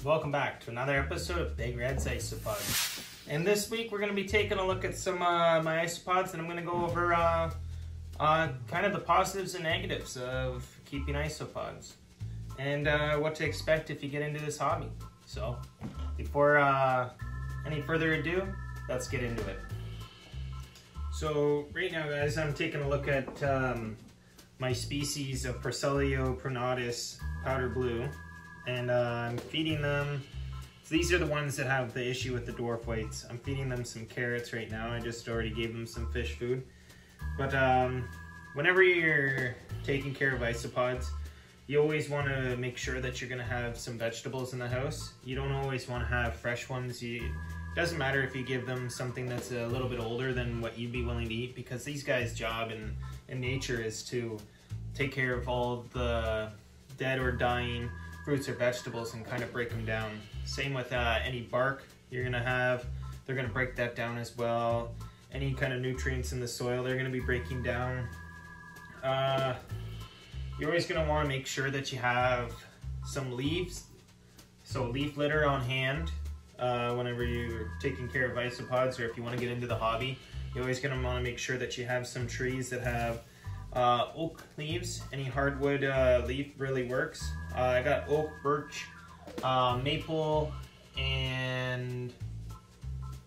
welcome back to another episode of Big Red's Isopods. And this week we're going to be taking a look at some my isopods, and I'm going to go over kind of the positives and negatives of keeping isopods and what to expect if you get into this hobby. So before any further ado, let's get into it. So right now, guys, I'm taking a look at my species of Procelio pronatus powder blue, and I'm feeding them. So these are the ones that have the issue with the dwarf whites. I'm feeding them some carrots right now. I just already gave them some fish food. But whenever you're taking care of isopods, you always want to make sure that you're going to have some vegetables in the house. You don't always want to have fresh ones. It doesn't matter if you give them something that's a little bit older than what you'd be willing to eat, because these guys' job in nature is to take care of all the dead or dying fruits or vegetables and kind of break them down. Same with any bark you're going to have. They're going to break that down as well. Any kind of nutrients in the soil, they're going to be breaking down. You're always going to want to make sure that you have some leaves, so leaf litter on hand whenever you're taking care of isopods, or if you want to get into the hobby. You're always going to want to make sure that you have some trees that have oak leaves. Any hardwood leaf really works. I got oak, birch, maple, and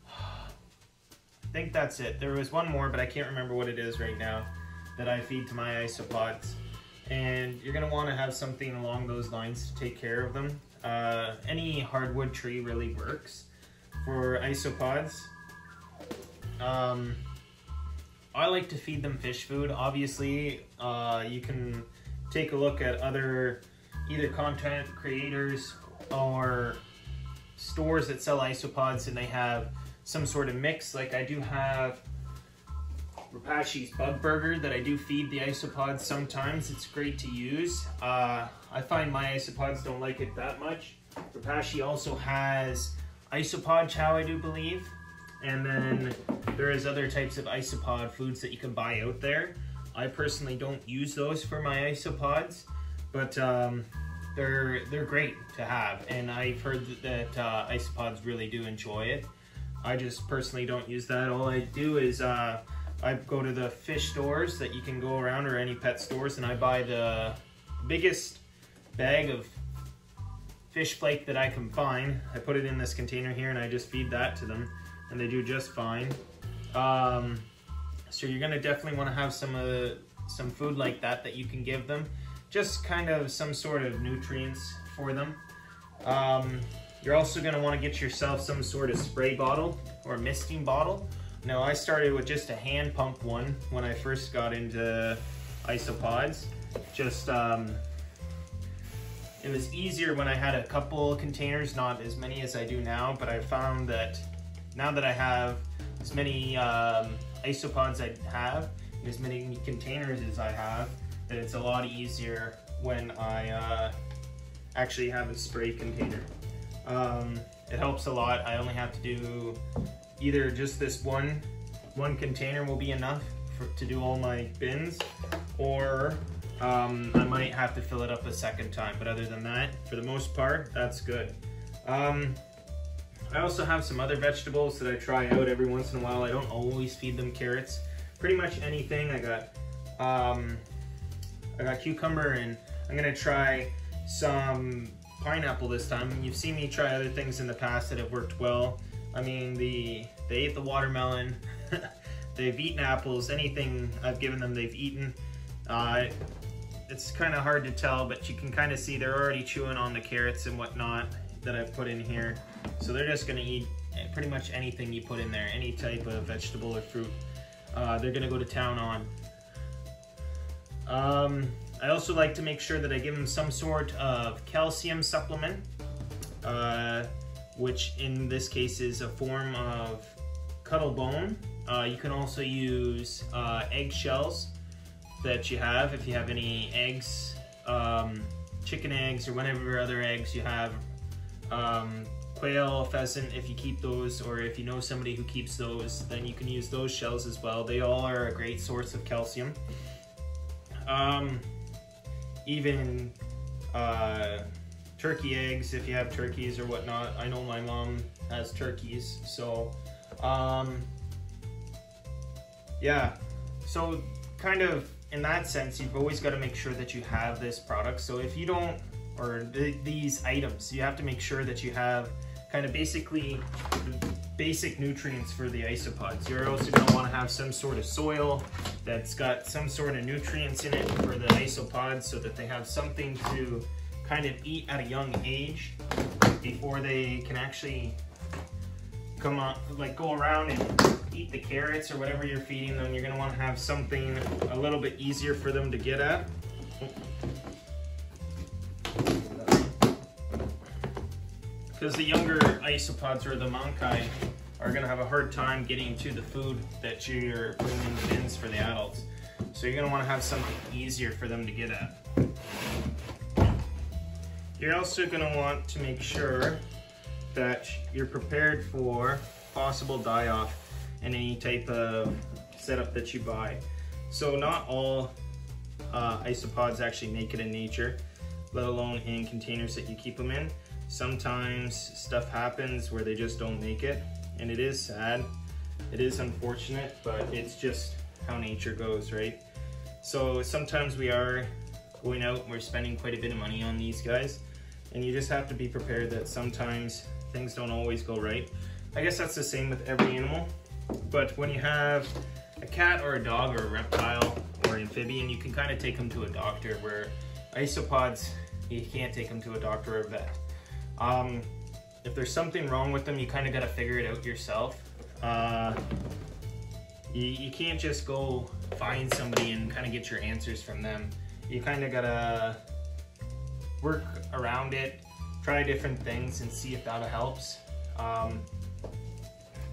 I think that's it. There was one more, but I can't remember what it is right now that I feed to my isopods. And you're going to want to have something along those lines to take care of them. Any hardwood tree really works for isopods. I like to feed them fish food. Obviously, you can take a look at other either content creators or stores that sell isopods, and they have some sort of mix. Like I do have Rapacci's Bug Burger that I do feed the isopods sometimes. It's great to use. I find my isopods don't like it that much. Rapacci also has isopod chow, I do believe. And then there is other types of isopod foods that you can buy out there. I personally don't use those for my isopods, but they're great to have. And I've heard that isopods really do enjoy it. I just personally don't use that. All I do is I go to the fish stores that you can go around, or any pet stores, and I buy the biggest bag of fish flake that I can find. I put it in this container here and I just feed that to them, and they do just fine. So you're gonna definitely want to have some food like that you can give them, just kind of some sort of nutrients for them. You're also gonna want to get yourself some sort of spray bottle or misting bottle. Now I started with just a hand pump one when I first got into isopods. Just it was easier when I had a couple containers, not as many as I do now, but I found that now that I have as many isopods I have, and as many containers as I have, that it's a lot easier when I actually have a spray container. It helps a lot. I only have to do either just this one container will be enough to do all my bins, or I might have to fill it up a second time, but other than that, for the most part, that's good. I also have some other vegetables that I try out every once in a while. I don't always feed them carrots. Pretty much anything. I got cucumber, and I'm gonna try some pineapple this time. You've seen me try other things in the past that have worked well. I mean, they ate the watermelon. They've eaten apples. Anything I've given them, they've eaten. It's kind of hard to tell, but you can kind of see they're already chewing on the carrots and whatnot that I've put in here. So they're just gonna eat pretty much anything you put in there, any type of vegetable or fruit. They're gonna go to town on. I also like to make sure that I give them some sort of calcium supplement, which in this case is a form of cuttle bone. You can also use eggshells that you have, if you have any eggs, chicken eggs or whatever other eggs you have, quail, pheasant, if you keep those, or if you know somebody who keeps those, then you can use those shells as well. They all are a great source of calcium. Even turkey eggs if you have turkeys or whatnot. I know my mom has turkeys, so yeah. So kind of in that sense, you've always got to make sure that you have this product. So if you don't, or these items, you have to make sure that you have kind of basically basic nutrients for the isopods. You're also going to want to have some sort of soil that's got some sort of nutrients in it for the isopods, so that they have something to kind of eat at a young age before they can actually come on, like go around and eat the carrots or whatever you're feeding them. You're going to want to have something a little bit easier for them to get at. Because the younger isopods or the mankai are going to have a hard time getting to the food that you're putting in the bins for the adults. So you're going to want to have something easier for them to get at. You're also going to want to make sure that you're prepared for possible die-off in any type of setup that you buy. So not all isopods actually make it in nature, let alone in containers that you keep them in. Sometimes stuff happens where they just don't make it, and it is sad. It is unfortunate, but it's just how nature goes, right? So sometimes we are going out and we're spending quite a bit of money on these guys, and you just have to be prepared that sometimes things don't always go right. I guess that's the same with every animal, but when you have a cat or a dog or a reptile or amphibian, you can kind of take them to a doctor, where isopods, you can't take them to a doctor or a vet. If there's something wrong with them, you kind of got to figure it out yourself. You can't just go find somebody and kind of get your answers from them. You kind of got to work around it, try different things and see if that helps.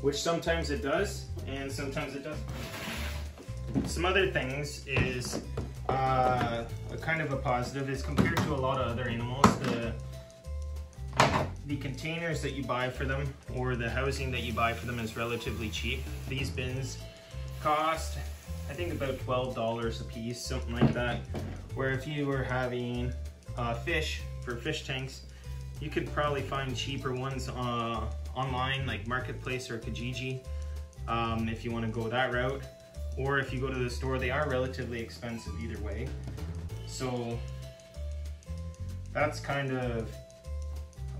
Which sometimes it does, and sometimes it doesn't. Some other things is a kind of a positive is, compared to a lot of other animals, the containers that you buy for them, or the housing that you buy for them, is relatively cheap. These bins cost, I think, about $12 a piece, something like that. Where if you were having fish for fish tanks, you could probably find cheaper ones online, like Marketplace or Kijiji, if you want to go that route. Or if you go to the store, they are relatively expensive either way. So that's kind of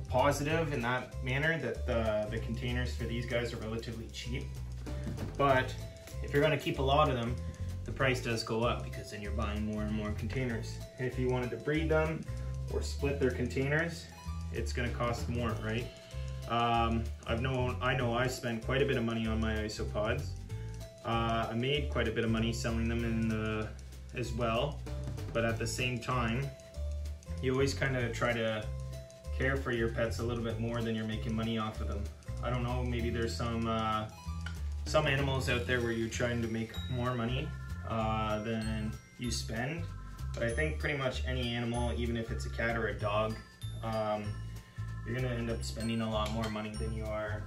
positive in that manner, that the containers for these guys are relatively cheap. But if you're going to keep a lot of them, the price does go up, because then you're buying more and more containers. If you wanted to breed them or split their containers, it's going to cost more, right? I know I spent quite a bit of money on my isopods. I made quite a bit of money selling them as well, but at the same time, you always kind of try to care for your pets a little bit more than you're making money off of them. I don't know, maybe there's some animals out there where you're trying to make more money than you spend, but I think pretty much any animal, even if it's a cat or a dog, you're gonna end up spending a lot more money than you are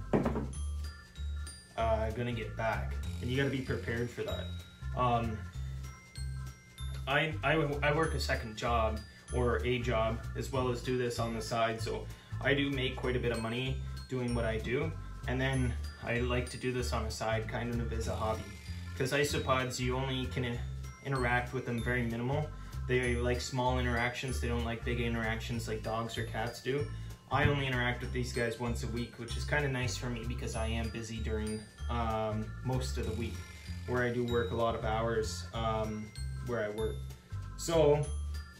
gonna get back, and you gotta be prepared for that. I work a second job, or a job, as well as do this on the side, so I do make quite a bit of money doing what I do, and then I like to do this on the side kind of as a hobby, because isopods, you only can interact with them very minimal. They like small interactions, they don't like big interactions like dogs or cats do. I only interact with these guys once a week, which is kind of nice for me because I am busy during most of the week, where I do work a lot of hours where I work. So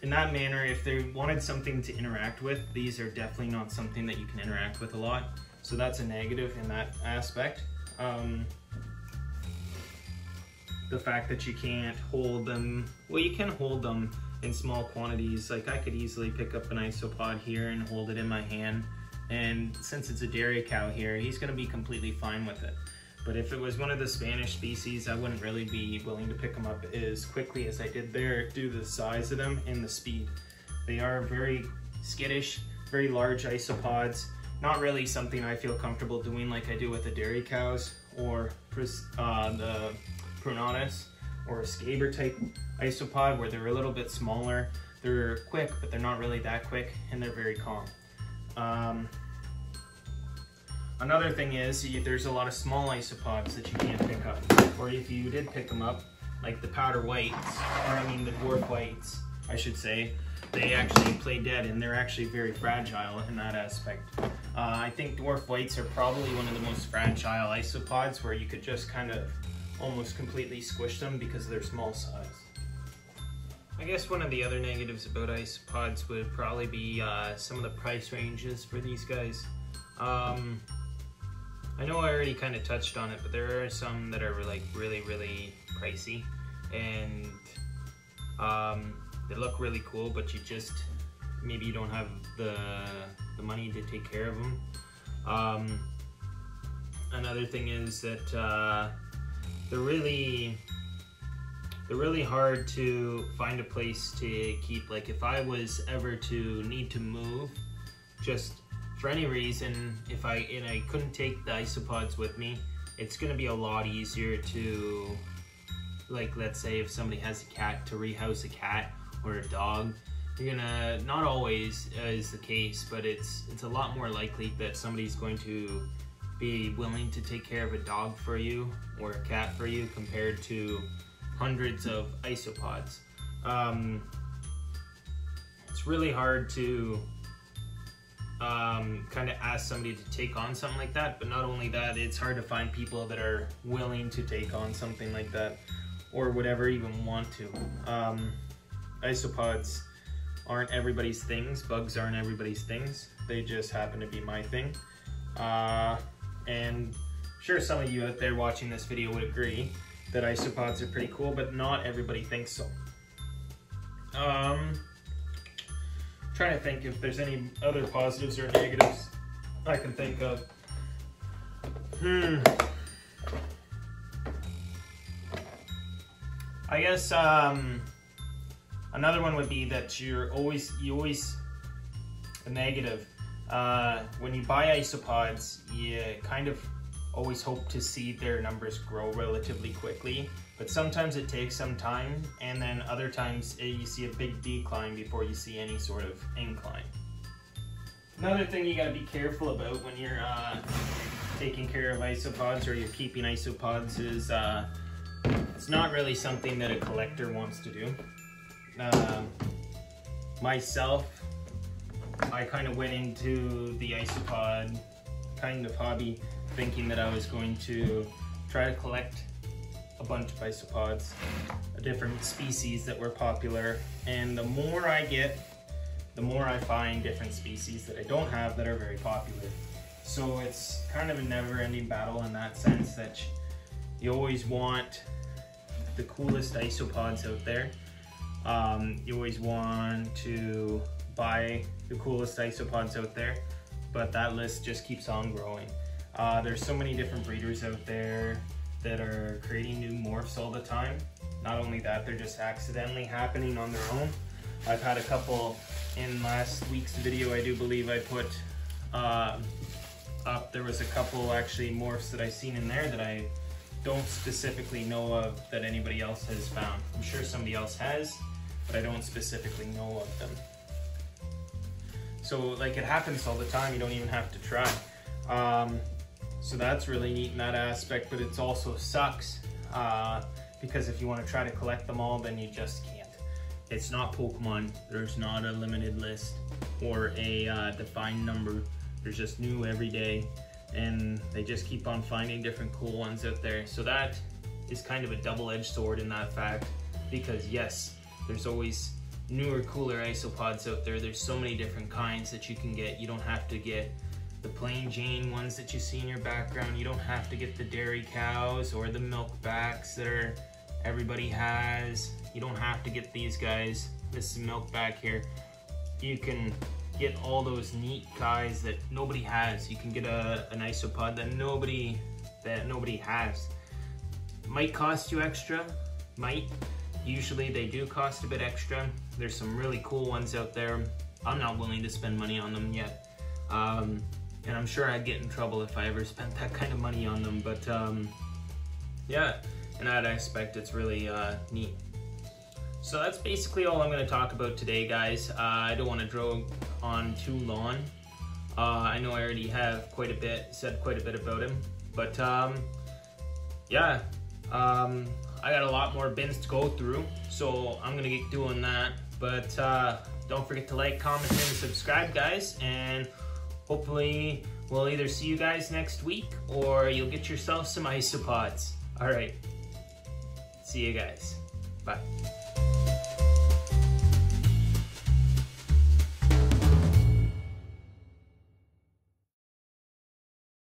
in that manner, if they wanted something to interact with, these are definitely not something that you can interact with a lot. So that's a negative in that aspect. The fact that you can't hold them, well, you can hold them in small quantities. Like I could easily pick up an isopod here and hold it in my hand, and since it's a dairy cow here, he's gonna be completely fine with it. But if it was one of the Spanish species, I wouldn't really be willing to pick them up as quickly as I did there, due to the size of them and the speed. They are very skittish, very large isopods. Not really something I feel comfortable doing like I do with the dairy cows, or the Prunatus or a Scaber type isopod, where they're a little bit smaller. They're quick, but they're not really that quick, and they're very calm. Another thing is, there's a lot of small isopods that you can't pick up. Or if you did pick them up, like the powder whites, or I mean the dwarf whites, I should say, they actually play dead, and they're actually very fragile in that aspect. I think dwarf whites are probably one of the most fragile isopods, where you could just kind of almost completely squish them because of their small size. I guess one of the other negatives about isopods would probably be some of the price ranges for these guys. I know I already kind of touched on it, but there are some that are like really, really pricey, and they look really cool, but maybe you don't have the money to take care of them. Another thing is that they're really hard to find a place to keep. Like if I was ever to need to move, just for any reason, and I couldn't take the isopods with me, it's gonna be a lot easier to, like, let's say if somebody has a cat, to rehouse a cat or a dog. You're gonna, not always is the case, but it's a lot more likely that somebody's going to be willing to take care of a dog for you or a cat for you compared to hundreds of isopods. It's really hard to kind of ask somebody to take on something like that, but not only that, it's hard to find people that are willing to take on something like that or would ever even want to. Isopods aren't everybody's things. Bugs aren't everybody's things. They just happen to be my thing. And sure, some of you out there watching this video would agree that isopods are pretty cool, but not everybody thinks so. Trying to think if there's any other positives or negatives I can think of. I guess another one would be that you always a negative. When you buy isopods, you kind of always hope to see their numbers grow relatively quickly, but sometimes it takes some time, and then other times you see a big decline before you see any sort of incline. Another thing you gotta be careful about when you're taking care of isopods or you're keeping isopods is it's not really something that a collector wants to do. Myself, I kind of went into the isopod kind of hobby thinking that I was going to try to collect a bunch of isopods, different species that were popular, and the more I get, the more I find different species that I don't have that are very popular. So it's kind of a never-ending battle in that sense, that you always want the coolest isopods out there. You always want to buy the coolest isopods out there, but that list just keeps on growing. There's so many different breeders out there that are creating new morphs all the time. Not only that, they're just accidentally happening on their own. I've had a couple in last week's video, I do believe I put up. There was a couple actually morphs that I seen in there that I don't specifically know of that anybody else has found. I'm sure somebody else has, but I don't specifically know of them. So like, it happens all the time, you don't even have to try. So that's really neat in that aspect, but it also sucks because if you want to try to collect them all, then you just can't. It's not Pokemon. There's not a limited list or a defined number. There's just new every day, and they just keep on finding different cool ones out there. So that is kind of a double-edged sword in that fact, because yes, there's always newer, cooler isopods out there. There's so many different kinds that you can get. You don't have to get the plain Jane ones that you see in your background. You don't have to get the dairy cows or the milkbacks that everybody has. You don't have to get these guys. This is milkback here. You can get all those neat guys that nobody has. You can get an isopod that nobody has. Might cost you extra, might. Usually they do cost a bit extra. There's some really cool ones out there. I'm not willing to spend money on them yet. And I'm sure I'd get in trouble if I ever spent that kind of money on them, but yeah, in that aspect, it's really neat. So that's basically all I'm going to talk about today, guys. I don't want to drone on too long. I know I already have said quite a bit about him, but yeah, I got a lot more bins to go through, so I'm gonna get doing that. But don't forget to like, comment, and subscribe, guys, and hopefully we'll either see you guys next week or you'll get yourself some isopods. All right, see you guys. Bye.